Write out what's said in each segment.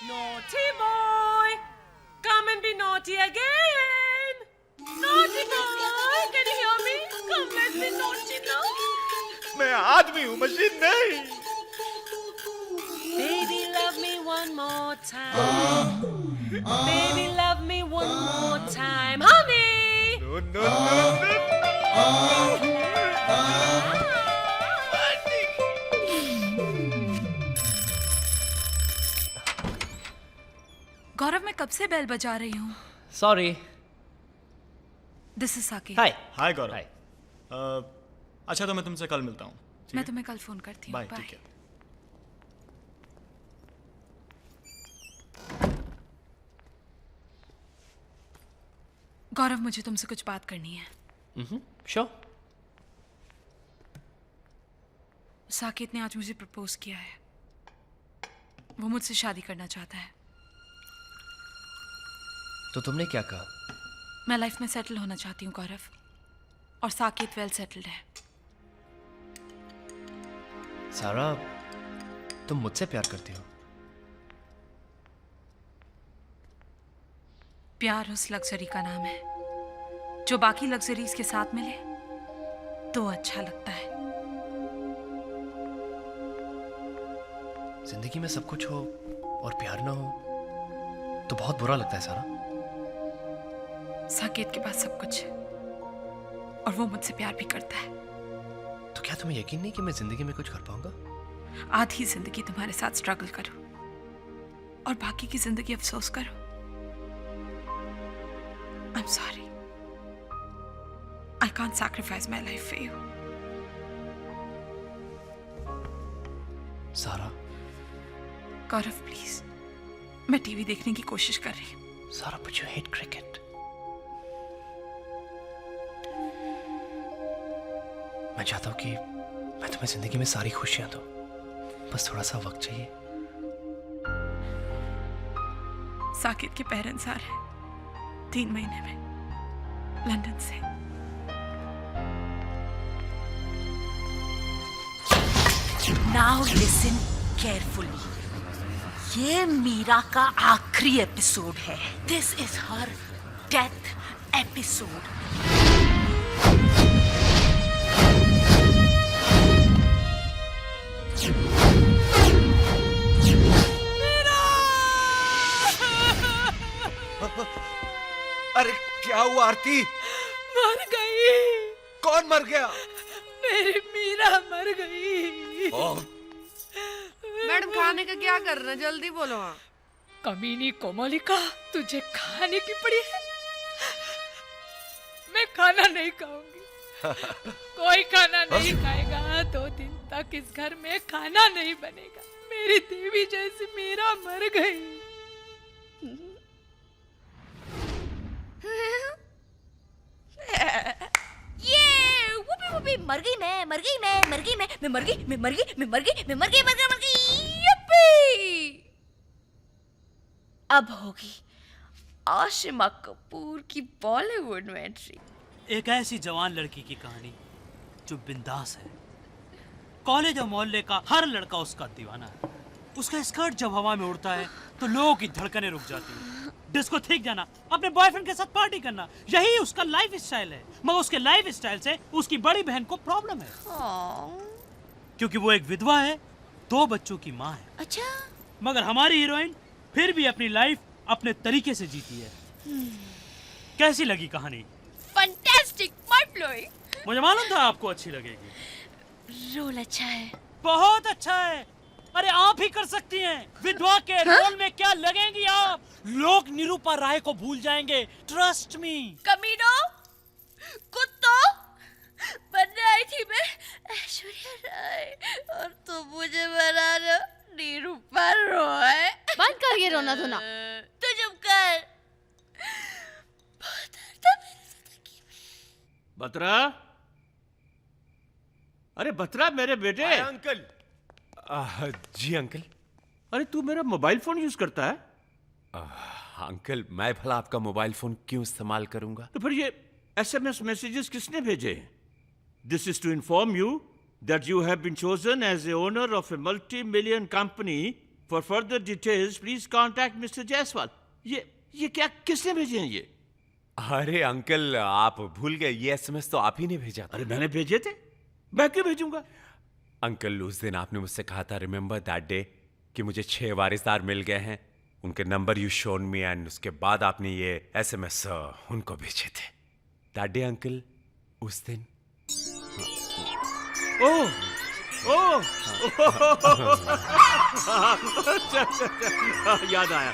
Naughty boy, come and be naughty again. Naughty boy, can you hear me? Come, let's be naughty now. मैं आदमी हूँ, machine नहीं. Baby, love me one more time. Baby, love me one more time, honey. No, no, no, no. गौरव, मैं कब से bell बजा रही हूँ. Sorry. This is Saket. Hi. Hi Gaurav. Hi. अच्छा तो मैं तुमसे कल मिलता हूँ. मैं तुम्हें कल फोन करती हूँ. बाय. ठीक है. गौरव, मुझे तुमसे कुछ बात करनी है. श्योर. साकेत ने आज मुझे प्रपोज किया है. वो मुझसे शादी करना चाहता है. तो तुमने क्या कहा? मैं लाइफ में सेटल होना चाहती हूँ गौरव, और साकेत वेल सेटल्ड है. सारा, तुम मुझसे प्यार करती हो? प्यार उस लग्जरी का नाम है जो बाकी लग्जरीज के साथ मिले तो अच्छा लगता है. जिंदगी में सब कुछ हो और प्यार ना हो तो बहुत बुरा लगता है सारा. साकेत के पास सब कुछ है और वो मुझसे प्यार भी करता है. तो क्या तुम्हें यकीन नहीं कि मैं जिंदगी में कुछ कर पाऊंगा? आधी जिंदगी तुम्हारे साथ स्ट्रगल करो और बाकी की जिंदगी अफसोस करो. I'm sorry. I can't sacrifice my life for you. सारा. गौरव प्लीज, मैं टीवी देखने की कोशिश कर रही हूँ. सारा, but you hate cricket. मैं चाहता हूँ कि मैं तुम्हें जिंदगी में सारी खुशियां दूं. बस थोड़ा सा वक्त चाहिए. साकेत के पेरेंट्स आ रहे हैं 3 महीने में लंदन से. Now listen carefully. ये मीरा का आखिरी एपिसोड है. This is her death episode. अरे क्या हुआ आरती? मर गई. कौन मर गया? मेरी मीरा मर गई. मैडम, खाने का क्या कर रहे हैं? जल्दी बोलो. हाँ, कमीनी कोमलिका, तुझे खाने की पड़ी है. मैं खाना नहीं खाऊंगी. कोई खाना नहीं खाएगा. 2 दिन तक इस घर में खाना नहीं बनेगा. मेरी देवी जैसी मीरा मर गई. ये वुपी वुपी, मर गई मैं, मर गई मैं, मर गई मैं मर गई, मैं मर गई, मैं मर गई, मैं मर गई, मर गई. यप्पी. अब होगी आशिमा कपूर की बॉलीवुड में एंट्री. एक ऐसी जवान लड़की की कहानी जो बिंदास है. कॉलेज और मोहल्ले का हर लड़का उसका दीवाना है. उसका स्कर्ट जब हवा में उड़ता है तो लोगों की धड़कनें रुक जाती हैं. डिस्को ठीक जाना, अपने बॉयफ्रेंड के साथ पार्टी करना, यही उसका लाइफ स्टाइल है. मगर उसके लाइफ स्टाइल से उसकी बड़ी बहन को प्रॉब्लम है. क्योंकि वो एक विधवा है, 2 बच्चों की माँ है. अच्छा. मगर हमारी हीरोइन फिर भी अपनी लाइफ अपने तरीके से जीती है. कैसी लगी कहानी? Fantastic, mind blowing. मुझे मालूम था आपको अच्छी लगेगी. रोल अच्छा है. बहुत अच्छा है. अरे आप ही कर सकती हैं. विधवा के रोल में क्या लगेंगी आप. लोग निरूपा राय को भूल जाएंगे. Trust me. कमीनो, कुत्तो, बनने आई थी मैं ऐश्वर्या राय और तुम मुझे बना रहे हो निरूपा रॉय. बंद कर ये रोना धोना. तू चुप कर. बहुत दर्द है मेरी जिंदगी में. बतरा, अरे बतरा मेरे बेटे. अंकल. जी अंकल. अरे तू मेरा मोबाइल फोन यूज करता है? अंकल, मैं भला आपका मोबाइल फोन क्यों इस्तेमाल करूंगा? तो फिर ये एसएमएस मैसेजेस किसने भेजे? This is to inform you that you have been chosen as the owner of a multi-million company for further details please contact mister Jaiswal. ये क्या किसने भेजे हैं ये? अरे अंकल, आप भूल गए, ये एसएमएस तो आप ही ने भेजा था। अरे मैंने भेजे थे, मैं क्यों भेजूंगा? अंकल, उस दिन आपने मुझसे कहा था, रिमेंबर दैट डे, कि मुझे 6 वारिसदार मिल गए हैं, उनके number you shown me, and उसके बाद आपने ये एसएमएस उनको भेजे थे। दैट डे अंकल, उस दिन। ओह ओह याद आया,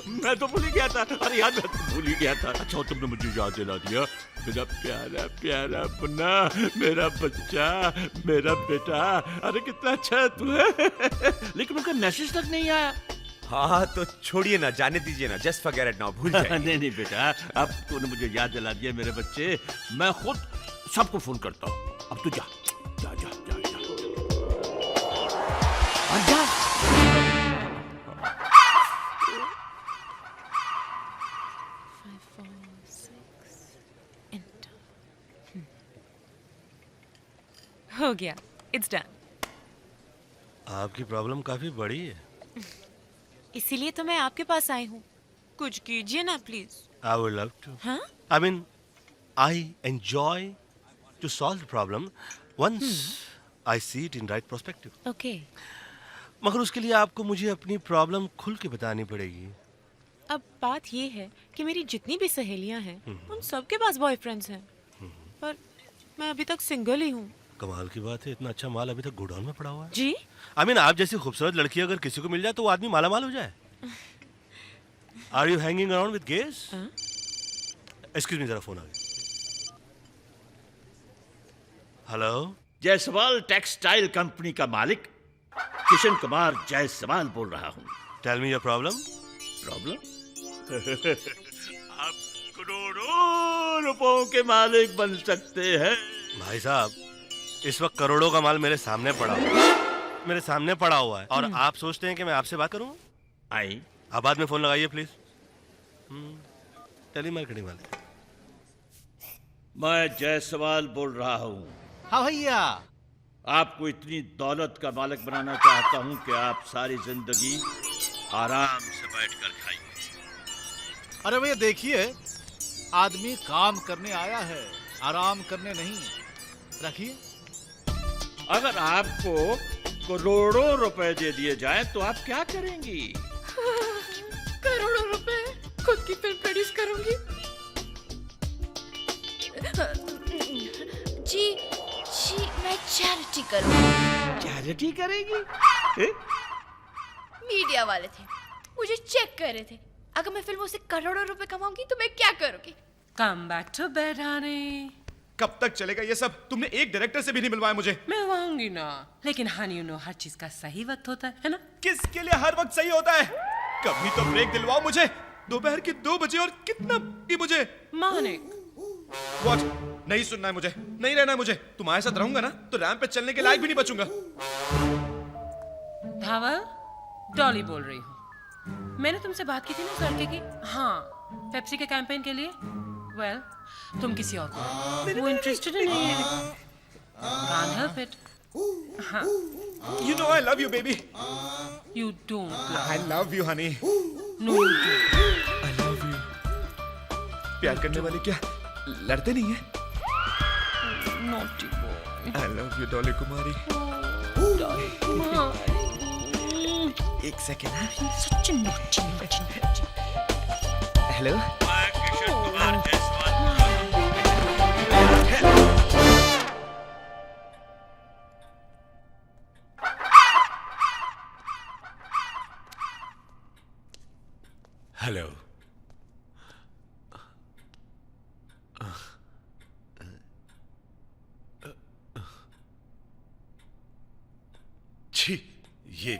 मैं तो भूल ही गया था। अरे यार, मैं तो भूल ही गया था। अच्छा तुमने मुझे याद दिला दिया। मेरा प्यारा प्यारा मुन्ना, मेरा बच्चा, मेरा बेटा, अरे कितना अच्छा है तू है। लेकिन उनका मैसेज तक नहीं आया। हाँ तो छोड़िए ना, जाने दीजिए ना, जस्ट फॉरगेट इट नाउ, भूल जाइए। नहीं बेटा, अब तूने मुझे याद दिला दिया मेरे बच्चे। मैं खुद सबको फोन करता हूँ। अब तू जा जा जा जा जा, और जा। हो गया, इट्स डन। आपकी प्रॉब्लम काफी बड़ी है। इसीलिए तो मैं आपके पास आई हूँ। कुछ कीजिए ना please. I would love to. हाँ? I mean, I enjoy to solve the problem once I see it in right perspective. Okay. मगर उसके लिए आपको मुझे अपनी प्रॉब्लम खुल के बतानी पड़ेगी। अब बात ये है कि मेरी जितनी भी सहेलियां हैं उन सबके पास बॉयफ्रेंड्स हैं, पर मैं अभी तक सिंगल ही हूँ। कमाल की बात है, इतना अच्छा माल अभी तक गोडाउन में पड़ा हुआ है। जी? I mean, आप जैसी खूबसूरत लड़की अगर किसी को मिल जाए तो वो आदमी माला माल हो जाए। Are you hanging around with gays? Excuse me, जरा फोन आ गया। हेलो, जायसवाल टेक्सटाइल कंपनी का मालिक किशन कुमार जायसवाल बोल रहा हूँ। Tell me your problem. Problem? आप करोड़ों रुपयों के मालिक बन सकते हैं। भाई साहब, इस वक्त करोड़ों का माल मेरे सामने पड़ा हुआ है, मेरे सामने पड़ा हुआ है, और आप सोचते हैं कि मैं आपसे बात करूं? आई, आप बाद में फोन लगाइए प्लीज। टेली मार्केटिंग वाले। मैं जायसवाल बोल रहा हूँ। हाँ भैया। आपको इतनी दौलत का मालिक बनाना चाहता हूँ कि आप सारी जिंदगी आराम से बैठकर खाइए। अरे भैया देखिए, आदमी काम करने आया है, आराम करने नहीं। रखिए। अगर आपको करोड़ों रुपए दे दिए जाएं तो आप क्या करेंगी? करोड़ों रुपए, खुद की फिल्म प्रोड्यूस करूंगी। जी मैं चैरिटी करूंगी। चैरिटी करेंगी? मीडिया वाले थे, मुझे चेक कर रहे थे। अगर मैं फिल्मों से करोड़ों रुपए कमाऊंगी तो मैं क्या करूंगी? Come back to bed honey. कब तक चलेगा ये सब? तुमने एक डायरेक्टर से भी नहीं मिलवाया मुझे। मिलवाऊंगी ना, लेकिन हनी यू नो हर चीज का सही वक्त होता है ना? किसके लिए हर वक्त सही होता है? कभी तो ब्रेक दिलवाओ मुझे। दोपहर के 2 बजे और कितना भी मुझे। मानिक, व्हाट? नहीं सुनना है मुझे, नहीं रहना है मुझे। तुम्हारे साथ रहूंगा ना तो रैंप पे चलने के लायक भी नहीं बचूंगा। धावल, डॉली बोल रही हूँ। मैंने तुमसे बात की थी ना उस लड़के की। हाँ, पेप्सी के कैंपेन के लिए। वेल, तुम किसी और को, वो इंटरेस्टेड नहीं है। Can't help it. हाँ। You know I love you, baby. You don't. I love you, honey. No, you don't. I love you. प्यार करने वाले क्या लड़ते नहीं हैं? Naughty boy. I love you, Dolly कुमारी। एक second. Such a naughty. Hello. Kishan Kumar Jaiswal. Hello. छी, ये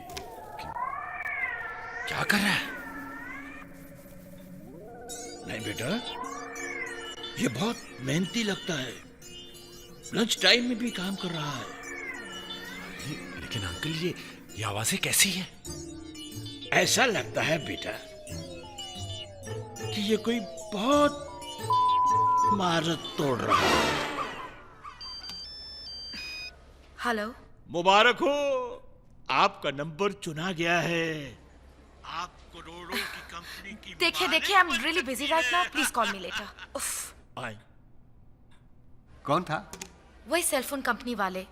क्या कर रहा है? नहीं बेटा, ये बहुत मेहनती लगता है। लंच टाइम में भी काम कर रहा है। लेकिन अंकल, ये आवाजें कैसी हैं? ऐसा लगता है बेटा कि ये कोई बहुत महारत तोड़ रहा है। हेलो। मुबारक हो, आपका नंबर चुना गया है। आप करोड़ों की कंपनी की देखिए, I am really busy right now, please call me later. आए। कौन था? वही सेलफोन कंपनी वाले।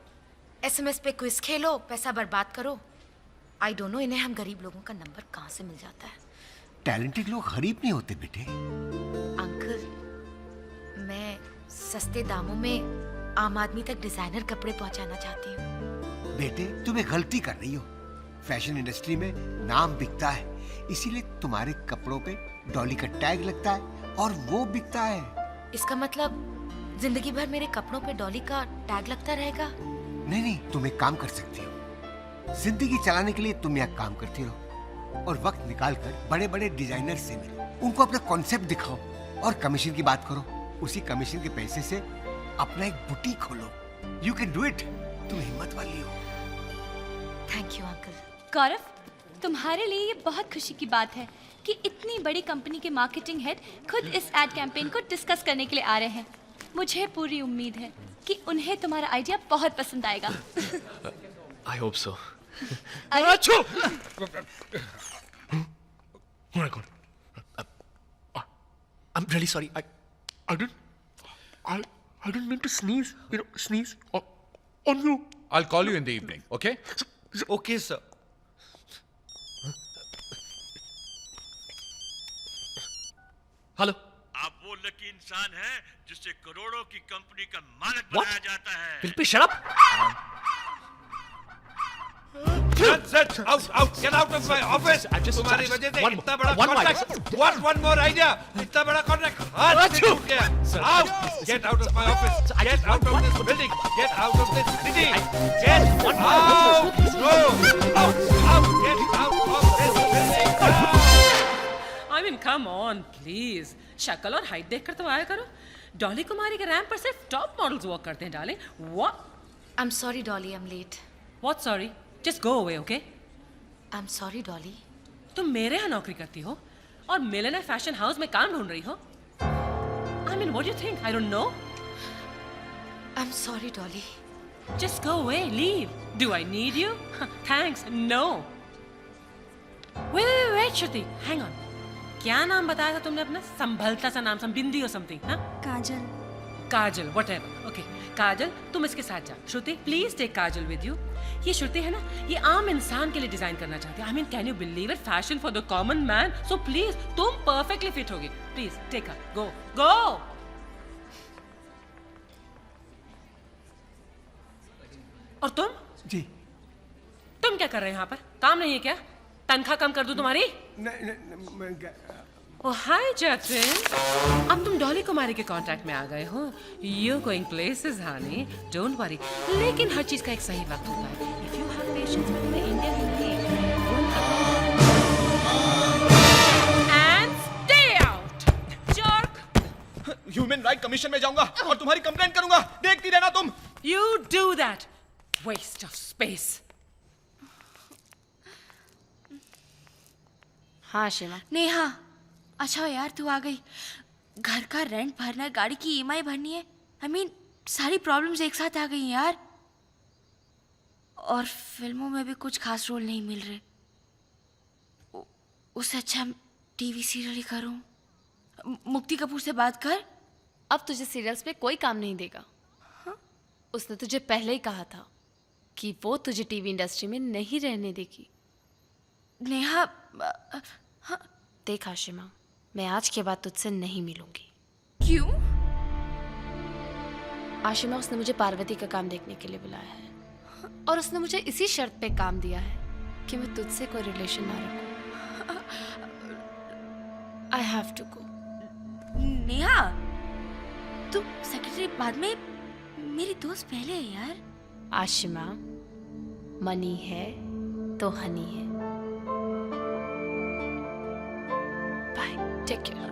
एसएमएस पे क्विज खेलो, पैसा बर्बाद करो। आई डोंट नो इन्हें हम गरीब लोगों का नंबर कहाँ से मिल जाता है। टैलेंटेड लोग गरीब नहीं होते बेटे। अंकल, मैं सस्ते दामों में आम आदमी तक डिजाइनर कपड़े पहुंचाना चाहती हूँ। बेटे तुम एक गलती कर रही हो। फैशन इंडस्ट्री में नाम बिकता है, इसीलिए तुम्हारे कपड़ों पे डॉली का टैग लगता है और वो बिकता है। इसका मतलब जिंदगी भर मेरे कपड़ों पे डॉली का टैग लगता रहेगा? नहीं, तुम एक काम कर सकती हो। जिंदगी चलाने के लिए तुम यहाँ काम करती रहो और वक्त निकाल कर बड़े बड़े डिजाइनर से मिलो, उनको अपना कॉन्सेप्ट दिखाओ और कमीशन की बात करो। उसी कमीशन के पैसे से अपना एक बुटीक खोलो। You can do it. तुम हिम्मत वाली हो। Thank you uncle. गौरव, तुम्हारे लिए ये बहुत खुशी की बात है कि इतनी बड़ी कंपनी के मार्केटिंग हेड खुद इस एड कैंपेन को डिस्कस करने के लिए आ रहे हैं। मुझे पूरी उम्मीद है कि उन्हें तुम्हारा आइडिया बहुत पसंद आएगा। I hope so. अरे Oh my God. I'm really sorry. I didn't mean to sneeze. Sneeze on you. I'll call you in the evening, okay? Okay, sir. Hello. आप वो लकी इंसान हैं जिससे करोड़ों की कंपनी का मालिक बनाया जाता है। Philippi, shut up. Get out of my office! तुम्हारी वजह से इतना बड़ा contract. What one more idea? इतना बड़ा कॉन्ट्रैक्ट हाथ से छूट गया। Out! Get out of my office! Get out of this building! Get out of this city! Get out! No! Out! Get out of this building! I mean, come on, please. शक्ल और height देखकर तो आया करो। डॉली कुमारी के ramp पर सिर्फ top models walk करते हैं darling. What? I'm sorry, Dolly. I'm late. What sorry? Just go away, okay? I'm sorry, Dolly. तुम मेरे यहाँ नौकरी करती हो और मिलेनियर फैशन हाउस में काम ढूंढ रही हो। I mean, what do you think? I don't know. I'm sorry, Dolly. Just go away, leave. Do I need you? Thanks, no. Wait, Shruti, hang on. क्या नाम बताया था तुमने अपना? संभलता सा नाम, बिंदी और समथिंग, हाँ? काजल, whatever. Okay, काजल, तुम इसके साथ जाओ। Shruti, please take Kajal with you. ये श्रुति है ना, ये आम इंसान के लिए डिजाइन करना चाहती है। I mean, can you believe it? Fashion for the common man. So please, तुम perfectly fit होगी। Please, take her. Go. और तुम? जी। तुम क्या कर रहे हैं यहाँ पर? काम नहीं है क्या? तनख्वाह कम कर दूं तुम्हारी? ओ हाय जतिन, अब तुम डॉली कुमारी के कांटेक्ट में आ गए हो। You going places honey, don't worry. लेकिन हर चीज का एक सही वक्त होता है। If you have patience with me, India ही नहीं, and stay out jerk. Human right commission में जाऊंगा और तुम्हारी कंप्लेंट करूंगा। देखती रहना तुम। You do that, waste of space. हाँ शिमा। नेहा, अच्छा यार तू आ गई। घर का रेंट भरना है, गाड़ी की ईएमआई भरनी है। I mean, सारी प्रॉब्लम्स एक साथ आ गई हैं यार। और फिल्मों में भी कुछ खास रोल नहीं मिल रहे। उससे अच्छा टीवी सीरियल ही करूं। मुक्ति कपूर से बात कर। अब तुझे सीरियल्स पे कोई काम नहीं देगा। हाँ? उसने तुझे पहले ही कहा था कि वो तुझे टीवी इंडस्ट्री में नहीं रहने देगी। नेहा, हाँ। देख आशिमा, मैं आज के बाद तुझसे नहीं मिलूंगी। क्यों? आशिमा, उसने मुझे पार्वती का काम देखने के लिए बुलाया है और उसने मुझे इसी शर्त पे काम दिया है कि मैं तुझसे कोई रिलेशन ना रखूं। I have to go. Neha, तू सेक्रेटरी बाद में, मेरी दोस्त पहले है यार। आशिमा, मनी है तो हनी है। Bye, take care.